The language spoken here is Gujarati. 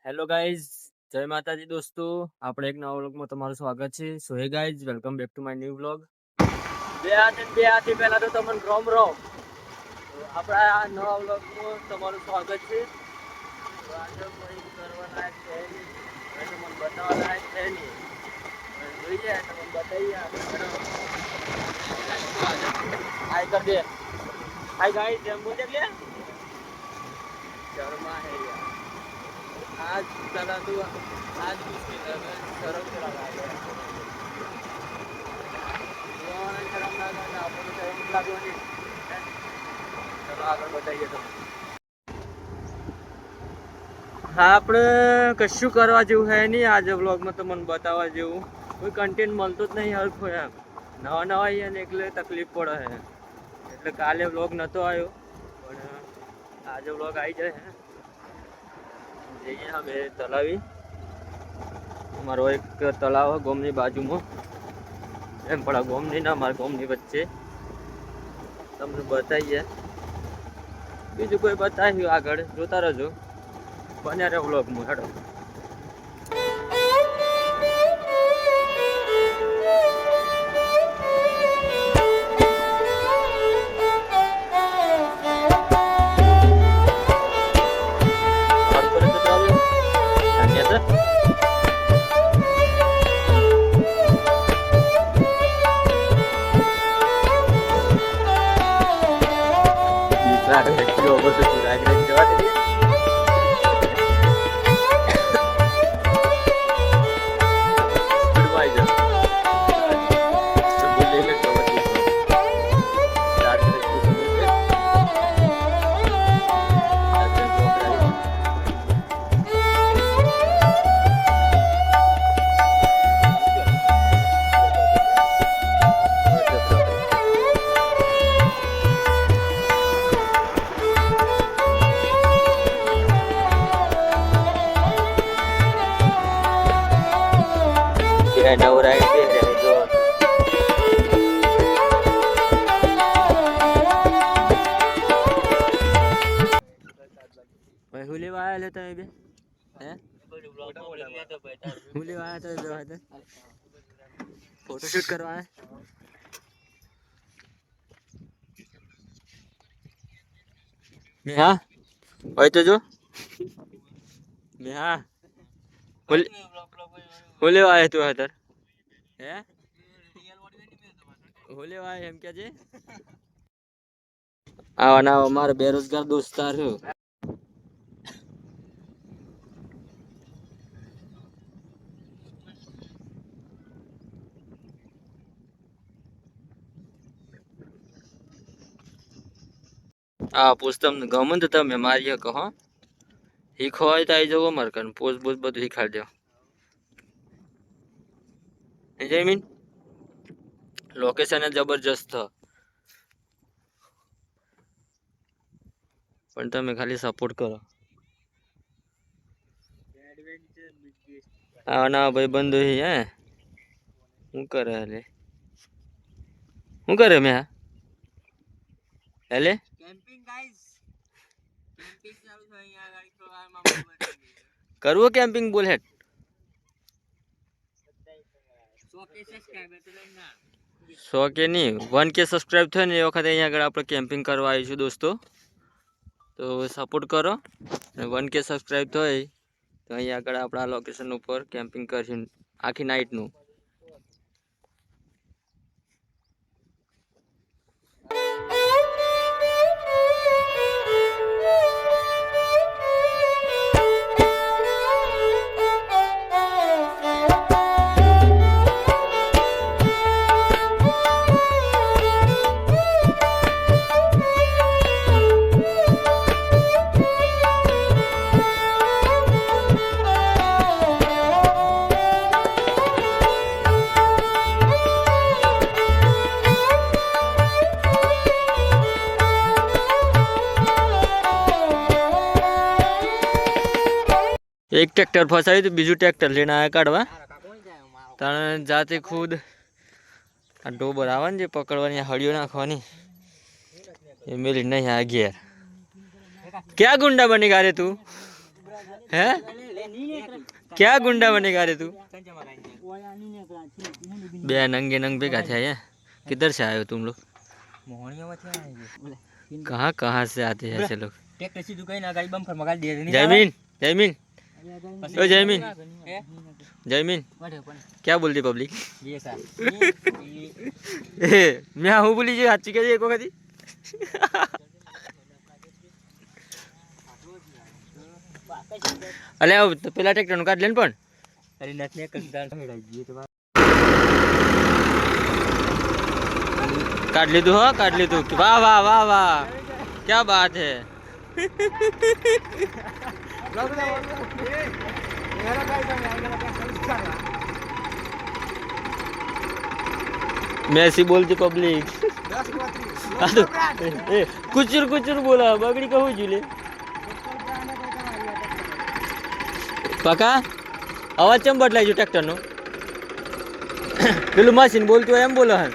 હેલો ગાઈઝ, જય માતાજી દોસ્તો. આપણે એક નવા વ્લોગમાં તમારું સ્વાગત છે. So hey guys, welcome back to my new vlog. બે હાથી પહેલા તો તમને રોમ રોમ. આપણા આ નવા વ્લોગમાં તમારું સ્વાગત છે. તો આજે કોઈ કરવા લાયક છે નહીં, તમને બતાવવા લાયક છે નહીં. જોઈએ તમને બતાવીએ હાય કર દે. હાય ગાઈઝ, જેમ બોલ દે લે શર્મા હે યાર. आज चला तो आज मुश्किल है शर्म चला लागे शर्म लागे आपको शर्म लागવાની ચલો આગળ બતાવીએ તો હા આપણે કશું કરવા જેવું હે નહીં. આજે વ્લોગમાં તો મને બતાવવા જેવું કોઈ કન્ટેન્ટ મળતો જ નહીં. હરખો એમ નવા આવીએ ને એટલે તકલીફ પડે હે. એટલે કાલે વ્લોગ નહોતો આવ્યો પણ આજે વ્લોગ આવી જાય હે. જઈએ અમે તલાવી. અમારો એક તળાવ ગોમની બાજુમાં એમ પણ ગોમની ના અમારા ગોમની વચ્ચે તમને બતાવીએ. બીજું કોઈ બતાવ્યું આગળ જોતા રહેજો. બન્યા રહે વ્લોગમાં. હેડો फोटोशूट करवा है. हाँ भाई तो जो हाँ होले आए तू इधर है होले आए हम क्या जे आवाना हमारे बेरोजगार दोस्तार हो. हाँ पूछता गमन तो तब मारिए कहो हीखो હોય તો આવી જવો માર કન પોઝ બોઝ બધું શીખાડી દો. જયમીન લોકેશન જબરજસ્ત પણ તમે ખાલી સપોર્ટ કરો. હા ના ભાઈ બંધુ હે શું કરે હલે શું કરે મેં હેલે કેમ્પિંગ ગાઈસ કેમ્પિંગ ચાલુ છે અહીંયા ગાડી તો આમાં કરવો કેમ્પિંગ બોલ હેડ 100k સબસ્ક્રાઇબર તો ના 100k નહીં 1k સબસ્ક્રાઇબ થાય ને એ વખતે અહીંયા આગળ આપણે કેમ્પિંગ કરવા આવીશું દોસ્તો. તો સપોર્ટ કરો અને 1k સબસ્ક્રાઇબ થાય તો અહીંયા આગળ આપણા લોકેશન ઉપર કેમ્પિંગ કરશું આખી નાઈટનું. एक ट्रैक्टर फसाई तो बीजू ट्रैक्टर लेना आया काढ़वा ताने जाते खुद आ डोबर आवा ने पकड़वानी हड़ियो नाखवानी ये मेरी नहीं आ गया. क्या गुंडा बनेगा रे तू है क्या गुंडा बनेगा रे तू? बे नंगे नंग बेगा थे ये किधर से आए हो तुम लोग? कहाँ कहाँ से आते हैं ऐसे लोग? जयमीन जयमीन ओ जयमीन जयमीन क्या बोलती पब्लिक? मैं हूँ बोली जो हाची के एक वक्त अले तो पेला ट्रेक्टर નું કાઢ લેન પણ અરે નથી એક દાળ મેળાઈ ગઈ તો કાઢ લીધું વાહ વાહ વાહ વાહ क्या बात है मैसी बोलती पब्लिक कुचुर कुचुर बोला बगड़ी कहूँ झूले કાકા અવાજ ચમ બદલાય છે ટ્રેક્ટરનો પેલું મશીન બોલતું હોય એમ બોલો હા